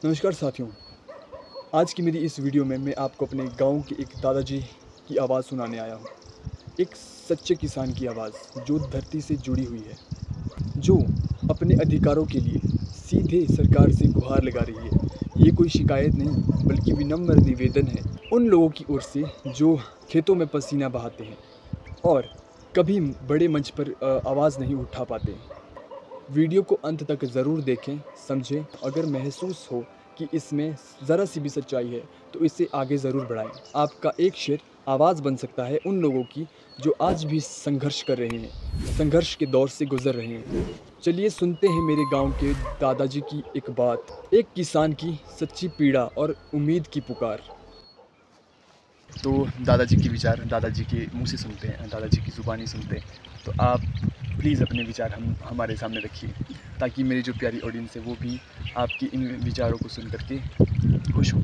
नमस्कार साथियों, आज की मेरी इस वीडियो में मैं आपको अपने गांव के एक दादाजी की आवाज़ सुनाने आया हूं। एक सच्चे किसान की आवाज़ जो धरती से जुड़ी हुई है, जो अपने अधिकारों के लिए सीधे सरकार से गुहार लगा रही है। ये कोई शिकायत नहीं बल्कि विनम्र निवेदन है उन लोगों की ओर से जो खेतों में पसीना बहाते हैं और कभी बड़े मंच पर आवाज़ नहीं उठा पाते। वीडियो को अंत तक ज़रूर देखें, समझें। अगर महसूस हो कि इसमें ज़रा सी भी सच्चाई है तो इसे आगे ज़रूर बढ़ाएं। आपका एक शेर आवाज़ बन सकता है उन लोगों की जो आज भी संघर्ष कर रहे हैं, संघर्ष के दौर से गुजर रहे हैं। चलिए सुनते हैं मेरे गांव के दादाजी की एक बात, एक किसान की सच्ची पीड़ा और उम्मीद की पुकार। तो दादाजी के विचार दादाजी के मुंह से सुनते हैं, दादाजी की ज़ुबानी सुनते हैं। तो आप प्लीज़ अपने विचार हमारे सामने रखिए ताकि मेरी जो प्यारी ऑडियंस है वो भी आपकी इन विचारों को सुन करके खुश हो।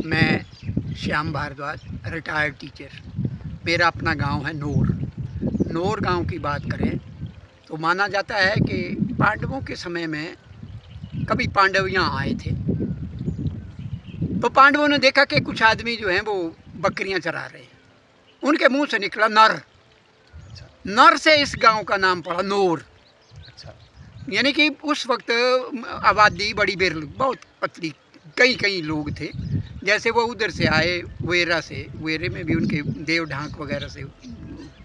मैं श्याम भारद्वाज, रिटायर्ड टीचर। मेरा अपना गांव है नौर गांव की बात करें तो माना जाता है कि पांडवों के समय में कभी पांडव यहाँ आए थे। तो पांडवों ने देखा कि कुछ आदमी जो हैं वो बकरियां चरा रहे हैं। उनके मुंह से निकला नर। नर से इस गांव का नाम पड़ा नौर। यानी कि उस वक्त आबादी बड़ी बहुत पतली, कई लोग थे। जैसे वो उधर से आए वेरा से, वेरे में भी उनके देव ढांक वगैरह से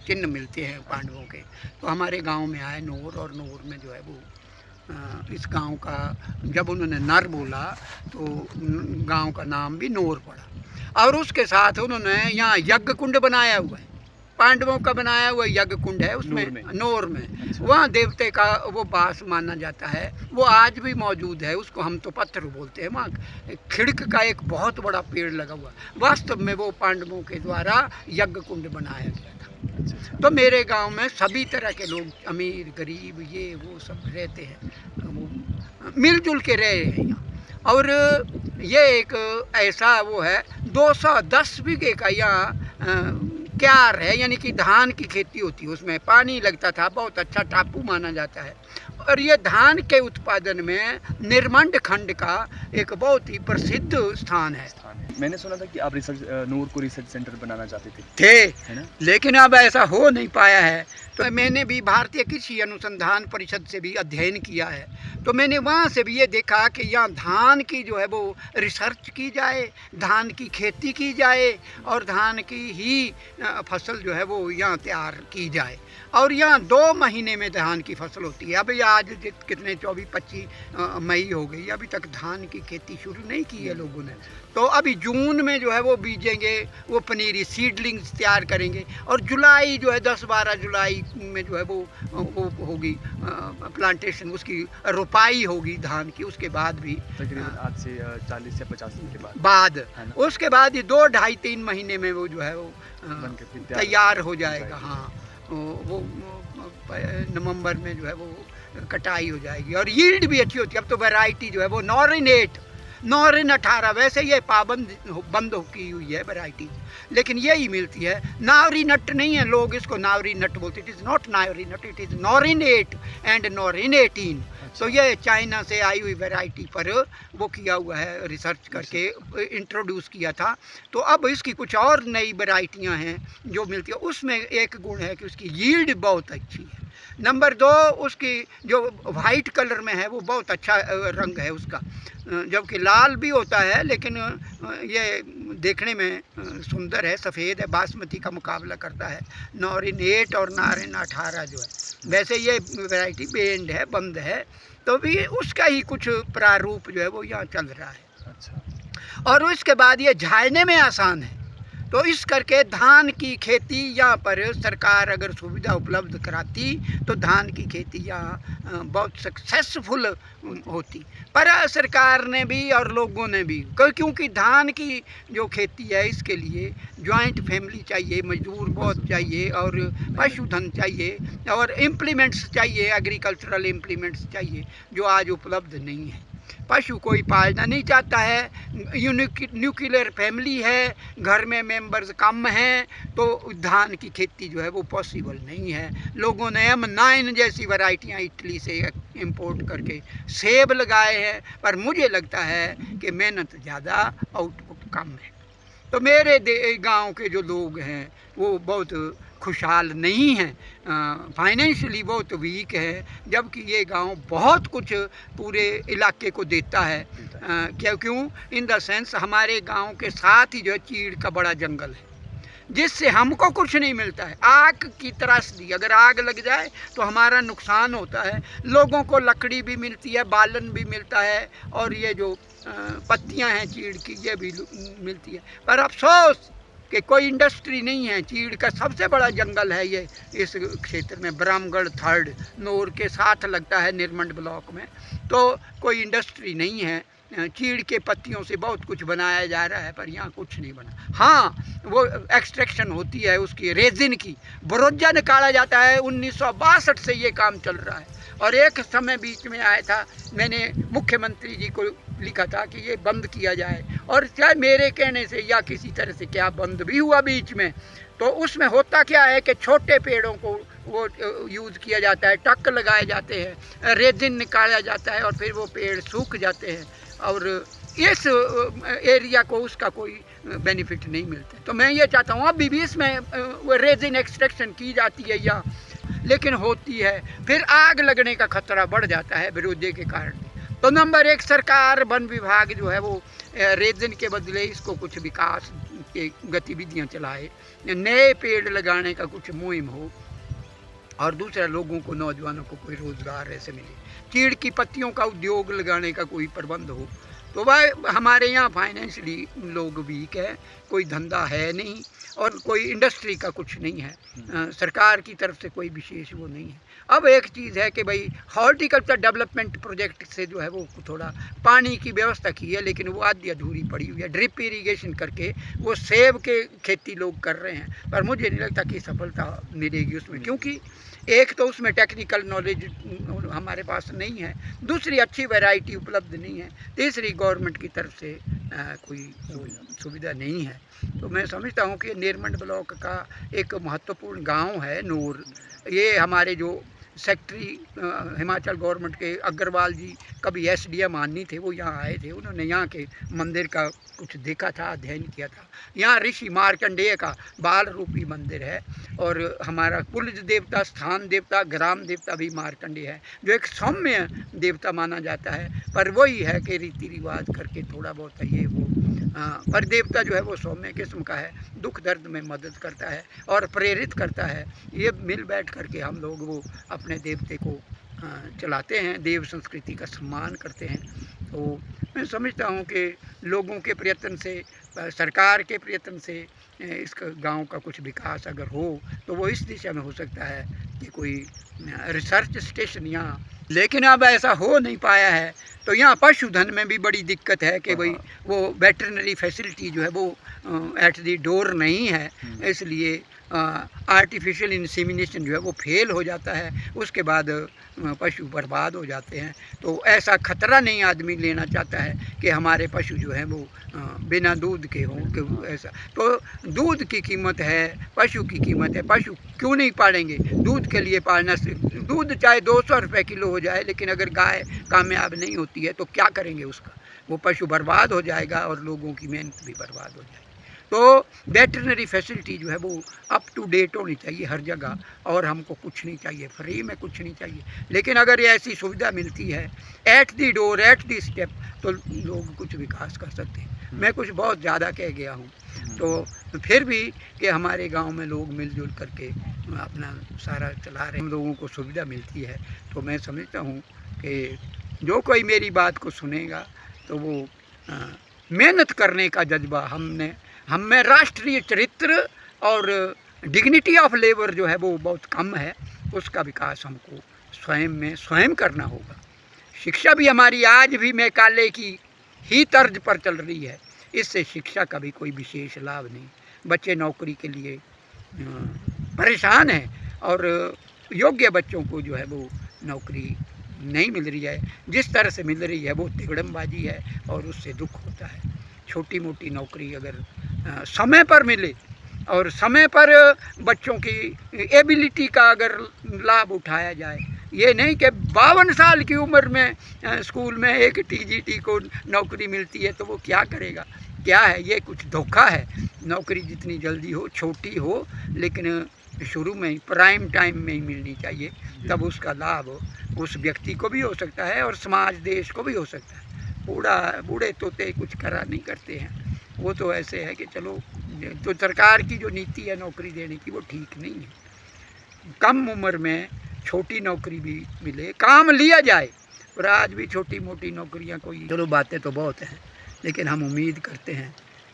चिन्ह मिलते हैं पांडवों के। तो हमारे गांव में आए नौर, और नौर में जो है वो इस गांव का जब उन्होंने नर बोला तो गांव का नाम भी नौर पड़ा। और उसके साथ उन्होंने यहाँ यज्ञ कुंड बनाया हुआ है। पांडवों का बनाया हुआ यज्ञ कुंड है उसमें नौर में। अच्छा। वहाँ देवते का वो बास माना जाता है, वो आज भी मौजूद है। उसको हम तो पत्थर बोलते हैं। वहाँ खिड़क का एक बहुत बड़ा पेड़ लगा हुआ, वास्तव में वो पांडवों के द्वारा यज्ञ कुंड बनाया गया था। अच्छा। तो मेरे गांव में सभी तरह के लोग, अमीर गरीब ये वो सब रहते हैं, मिलजुल के रहे हैं यहाँ। और ये एक ऐसा वो है 210 बीघे का यहाँ क्यार है, यानी कि धान की खेती होती है। उसमें पानी लगता था, बहुत अच्छा टापू माना जाता है। और ये धान के उत्पादन में निर्मंड खंड का एक बहुत ही प्रसिद्ध स्थान है। मैंने सुना था कि आप नूर को रिसर्च सेंटर बनाना चाहते थे है ना? लेकिन अब ऐसा हो नहीं पाया है। तो मैंने भी भारतीय कृषि अनुसंधान परिषद से भी अध्ययन किया है। तो मैंने वहाँ से भी ये देखा कि यहाँ धान की जो है वो रिसर्च की जाए, धान की खेती की जाए और धान की ही फसल जो है वो यहाँ तैयार की जाए। और यहाँ 2 महीने में धान की फसल होती है। अभी आज कितने 24-25 मई हो गई, अभी तक धान की खेती शुरू नहीं की है लोगों ने। तो अभी जून में जो है वो बीजेंगे, वो पनीरी सीडलिंग्स तैयार करेंगे, और जुलाई जो है 10-12 जुलाई में जो है वो होगी प्लांटेशन, उसकी रोपाई होगी धान की। उसके बाद भी तकरीबन आज से 40 या 50 दिन के बाद उसके बाद ये 2-2.5-3 महीने में वो जो है वो तैयार हो जाएगा। हाँ, वो नवंबर में जो है वो कटाई हो जाएगी और यील्ड भी अच्छी होती है। अब तो वैरायटी जो है वो नॉरिन 18, वैसे ये बंद की हुई है वैरायटी, लेकिन यही मिलती है। नावरी नट नहीं है, लोग इसको नावरी नट बोलते। इट इज़ नॉट नावरी नट, इट इज़ नॉरिन 8 एंड नॉरिन 18। तो ये चाइना से आई हुई वैरायटी पर वो किया हुआ है, रिसर्च करके इंट्रोड्यूस किया था। तो अब इसकी कुछ और नई वैरायटियाँ हैं जो मिलती है। उसमें एक गुण है कि उसकी यील्ड बहुत अच्छी है। नंबर 2, उसकी जो वाइट कलर में है वो बहुत अच्छा रंग है उसका, जबकि लाल भी होता है, लेकिन ये देखने में सुंदर है, सफ़ेद है, बासमती का मुकाबला करता है। नॉरिन 8 और नॉरिन 18 जो है, वैसे ये वैरायटी बेंड है, बंद है, तो भी उसका ही कुछ प्रारूप जो है वो यहाँ चल रहा है। अच्छा। और उसके बाद ये झाड़ने में आसान है। तो इस करके धान की खेती यहाँ पर सरकार अगर सुविधा उपलब्ध कराती तो धान की खेती यहाँ बहुत सक्सेसफुल होती। पर सरकार ने भी और लोगों ने भी, क्योंकि धान की जो खेती है इसके लिए जॉइंट फैमिली चाहिए, मजदूर बहुत चाहिए, और पशुधन चाहिए, और इम्प्लीमेंट्स चाहिए, एग्रीकल्चरल इम्प्लीमेंट्स चाहिए, जो आज उपलब्ध नहीं है। पशु कोई पालना नहीं चाहता है, न्यूक्लियर फैमिली है, घर में मेंबर्स कम हैं, तो धान की खेती जो है वो पॉसिबल नहीं है। लोगों ने M9 जैसी वैरायटियाँ इटली से इंपोर्ट करके सेब लगाए हैं, पर मुझे लगता है कि मेहनत ज़्यादा, आउटपुट कम है। तो मेरे गांव के जो लोग हैं वो बहुत खुशहाल नहीं हैं, फाइनेंशियली बहुत वीक है, जबकि ये गांव बहुत कुछ पूरे इलाके को देता है। क्यों? इन द सेंस हमारे गांव के साथ ही जो है चीड़ का बड़ा जंगल है, जिससे हमको कुछ नहीं मिलता है। आग की त्रासदी, अगर आग लग जाए तो हमारा नुकसान होता है, लोगों को लकड़ी भी मिलती है, बालन भी मिलता है, और ये जो पत्तियां हैं चीड़ की ये भी मिलती है। पर अफसोस कि कोई इंडस्ट्री नहीं है। चीड़ का सबसे बड़ा जंगल है ये इस क्षेत्र में, ब्राह्मगढ़ 3rd नोर के साथ लगता है निर्मंड ब्लॉक में, तो कोई इंडस्ट्री नहीं है। चीड़ के पत्तियों से बहुत कुछ बनाया जा रहा है, पर यहाँ कुछ नहीं बना। हाँ, वो एक्सट्रैक्शन होती है उसकी रेजिन की, बरोजा निकाला जाता है। 1962 से ये काम चल रहा है, और एक समय बीच में आया था, मैंने मुख्यमंत्री जी को लिखा था कि ये बंद किया जाए, और चाहे मेरे कहने से या किसी तरह से क्या बंद भी हुआ बीच में। तो उसमें होता क्या है कि छोटे पेड़ों को वो यूज़ किया जाता है, टक लगाए जाते हैं, रेजिन निकाला जाता है, और फिर वो पेड़ सूख जाते हैं, और इस एरिया को उसका कोई बेनिफिट नहीं मिलता। तो मैं ये चाहता हूँ, अभी भी इसमें रेजिन एक्सट्रैक्शन की जाती है यहाँ, लेकिन होती है, फिर आग लगने का खतरा बढ़ जाता है विरोधी के कारण। तो नंबर 1, सरकार, वन विभाग जो है वो रेजिन के बदले इसको कुछ विकास की गतिविधियाँ चलाए, नए पेड़ लगाने का कुछ मुहिम हो, और दूसरा लोगों को, नौजवानों को कोई रोज़गार ऐसे मिले, चीड़ की पत्तियों का उद्योग लगाने का कोई प्रबंध हो। तो वह हमारे यहाँ फाइनेंशियली लोग वीक है, कोई धंधा है नहीं, और कोई इंडस्ट्री का कुछ नहीं है, सरकार की तरफ से कोई विशेष वो नहीं है। अब एक चीज़ है कि भाई हॉर्टिकल्चर डेवलपमेंट प्रोजेक्ट से जो है वो थोड़ा पानी की व्यवस्था की है, लेकिन वो आधी अधूरी पड़ी हुई है। ड्रिप इरिगेशन करके वो सेब के खेती लोग कर रहे हैं, पर मुझे नहीं लगता कि सफलता मिलेगी उसमें, क्योंकि एक तो उसमें टेक्निकल नॉलेज हमारे पास नहीं है, दूसरी अच्छी वैरायटी उपलब्ध नहीं है, तीसरी गवर्नमेंट की तरफ से कोई सुविधा नहीं है। तो मैं समझता हूँ कि निर्मंड ब्लॉक का एक महत्वपूर्ण गांव है नूर। ये हमारे जो सेक्रेटरी हिमाचल गवर्नमेंट के अग्रवाल जी कभी SDM आनी थे, वो यहाँ आए थे, उन्होंने यहाँ के मंदिर का कुछ देखा था, अध्ययन किया था। यहाँ ऋषि मार्कंडेय का बाल रूपी मंदिर है, और हमारा कुल देवता, स्थान देवता, ग्राम देवता भी मार्कंडेय है, जो एक सौम्य देवता माना जाता है, पर वही है कि रीति रिवाज करके थोड़ा बहुत ये वो, पर देवता जो है वो सौम्य किस्म का है, दुख दर्द में मदद करता है और प्रेरित करता है। ये मिल बैठ करके हम लोग वो अपने देवते को चलाते हैं, देव संस्कृति का सम्मान करते हैं। तो मैं समझता हूँ कि लोगों के प्रयत्न से, सरकार के प्रयत्न से इस गांव का कुछ विकास अगर हो तो वो इस दिशा में हो सकता है कि कोई रिसर्च स्टेशन यहाँ, लेकिन अब ऐसा हो नहीं पाया है। तो यहाँ पशुधन में भी बड़ी दिक्कत है कि भाई वो वेटरनरी फैसिलिटी जो है वो एट दी डोर नहीं है, इसलिए आर्टिफिशियल इंसेमिनेशन जो है वो फेल हो जाता है, उसके बाद पशु बर्बाद हो जाते हैं। तो ऐसा खतरा नहीं आदमी लेना चाहता है कि हमारे पशु जो हैं वो बिना दूध के हों, कि ऐसा। तो दूध की कीमत है, पशु की कीमत है, पशु क्यों नहीं पालेंगे? दूध के लिए पालना, दूध चाहे 200 रुपये किलो हो जाए, लेकिन अगर गाय कामयाब नहीं होती है तो क्या करेंगे उसका? वो पशु बर्बाद हो जाएगा और लोगों की मेहनत भी बर्बाद हो जाएगी। तो वेटरनरी फैसिलिटी जो है वो अप टू डेट होनी चाहिए हर जगह, और हमको कुछ नहीं चाहिए, फ्री में कुछ नहीं चाहिए। लेकिन अगर ये ऐसी सुविधा मिलती है at the door, at the step, तो लोग कुछ विकास कर सकते हैं। मैं कुछ बहुत ज़्यादा कह गया हूँ, तो फिर भी कि हमारे गांव में लोग मिलजुल करके अपना सारा चला रहे हैं, हम लोगों को सुविधा मिलती है। तो मैं समझता हूँ कि जो कोई मेरी बात को सुनेगा तो वो मेहनत करने का जज्बा हम में राष्ट्रीय चरित्र और डिग्निटी ऑफ लेबर जो है वो बहुत कम है, उसका विकास हमको स्वयं करना होगा। शिक्षा भी हमारी आज भी मैकाले की ही तर्ज पर चल रही है, इससे शिक्षा का भी कोई विशेष लाभ नहीं। बच्चे नौकरी के लिए परेशान हैं, और योग्य बच्चों को जो है वो नौकरी नहीं मिल रही है। जिस तरह से मिल रही है वो तिगड़मबाजी है, और उससे दुख होता है। छोटी मोटी नौकरी अगर समय पर मिले, और समय पर बच्चों की एबिलिटी का अगर लाभ उठाया जाए, ये नहीं कि 52 साल की उम्र में स्कूल में एक टीजीटी को नौकरी मिलती है तो वो क्या करेगा, क्या है ये, कुछ धोखा है। नौकरी जितनी जल्दी हो, छोटी हो, लेकिन शुरू में ही प्राइम टाइम में ही मिलनी चाहिए, तब उसका लाभ उस व्यक्ति को भी हो सकता है और समाज देश को भी हो सकता है। बूढ़े तोते कुछ करा नहीं करते हैं, वो तो ऐसे है कि चलो, तो सरकार की जो नीति है नौकरी देने की वो ठीक नहीं है। कम उम्र में छोटी नौकरी भी मिले, काम लिया जाए, और आज भी छोटी मोटी नौकरियां कोई, चलो बातें तो बहुत हैं, लेकिन हम उम्मीद करते हैं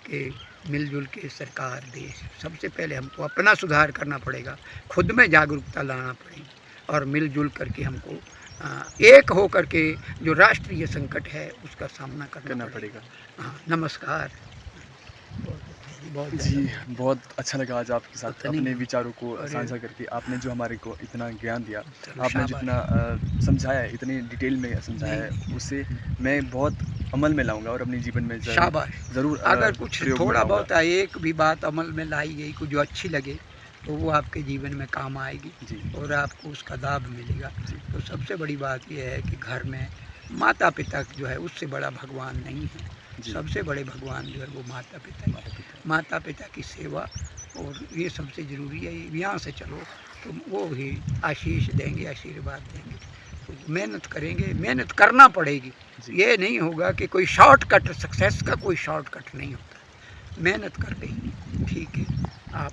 कि मिलजुल के सरकार, देश, सबसे पहले हमको अपना सुधार करना पड़ेगा, खुद में जागरूकता लाना पड़ेगी, और मिलजुल करके हमको एक हो करके जो राष्ट्रीय संकट है उसका सामना करना पड़ेगा। हाँ, नमस्कार। जी, बहुत अच्छा लगा आज आपके साथ अपने विचारों को साझा करके। आपने जो हमारे को इतना ज्ञान दिया, आपने जितना समझाया, इतनी डिटेल में समझाया है, उससे मैं बहुत अमल में लाऊंगा और अपने जीवन में ज़रूर अगर कुछ थोड़ा बहुत एक भी बात अमल में लाई गई, कुछ जो अच्छी लगे, तो वो आपके जीवन में काम आएगी जी, और आपको उसका लाभ मिलेगा। तो सबसे बड़ी बात यह है कि घर में माता पिता जो है उससे बड़ा भगवान नहीं है। सबसे बड़े भगवान जो है वो माता पिता ही है। माता पिता की सेवा, और ये सबसे ज़रूरी है। यहाँ से चलो तो वो ही आशीष देंगे, आशीर्वाद देंगे। तो मेहनत करेंगे, मेहनत करना पड़ेगी। ये नहीं होगा कि कोई शॉर्टकट, सक्सेस का कोई शॉर्टकट नहीं होता। मेहनत करके ही ठीक है आप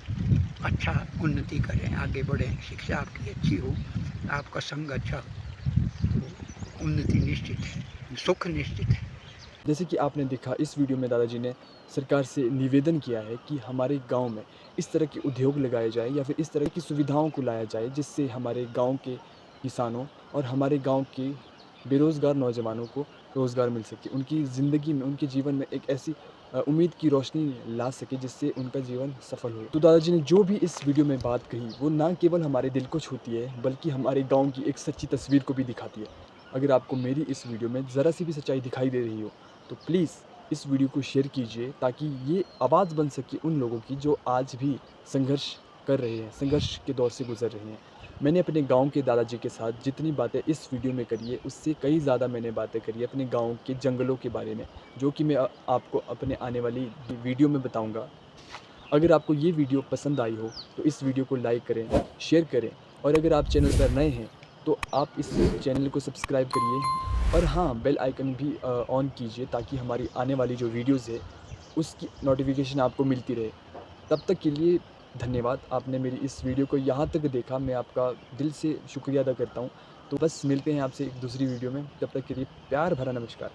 अच्छा उन्नति करें, आगे बढ़ें, शिक्षा आपकी अच्छी हो, आपका संग अच्छा हो, तो उन्नति निश्चित है, सुख निश्चित है। जैसे कि आपने देखा, इस वीडियो में दादाजी ने सरकार से निवेदन किया है कि हमारे गांव में इस तरह के उद्योग लगाए जाए या फिर इस तरह की सुविधाओं को लाया जाए, जिससे हमारे गांव के किसानों और हमारे गांव के बेरोज़गार नौजवानों को रोज़गार मिल सके, उनकी ज़िंदगी में, उनके जीवन में एक ऐसी उम्मीद की रोशनी ला सके जिससे उनका जीवन सफल हो। तो दादाजी ने जो भी इस वीडियो में बात कही, वो ना केवल हमारे दिल को छूती है, बल्कि हमारे गाँव की एक सच्ची तस्वीर को भी दिखाती है। अगर आपको मेरी इस वीडियो में ज़रा सी भी सच्चाई दिखाई दे रही हो, तो प्लीज़ इस वीडियो को शेयर कीजिए, ताकि ये आवाज़ बन सके उन लोगों की जो आज भी संघर्ष कर रहे हैं, संघर्ष के दौर से गुजर रहे हैं। मैंने अपने गांव के दादाजी के साथ जितनी बातें इस वीडियो में करी है, उससे कई ज़्यादा मैंने बातें करी है अपने गांव के जंगलों के बारे में, जो कि मैं आपको अपने आने वाली वीडियो में बताऊँगा। अगर आपको ये वीडियो पसंद आई हो तो इस वीडियो को लाइक करें, शेयर करें, और अगर आप चैनल पर नए हैं तो आप इस चैनल को सब्सक्राइब करिए, और हाँ, बेल आइकन भी ऑन कीजिए, ताकि हमारी आने वाली जो वीडियोज़ है उसकी नोटिफिकेशन आपको मिलती रहे। तब तक के लिए धन्यवाद। आपने मेरी इस वीडियो को यहाँ तक देखा, मैं आपका दिल से शुक्रिया अदा करता हूँ। तो बस मिलते हैं आपसे एक दूसरी वीडियो में, तब तक के लिए प्यार भरा नमस्कार।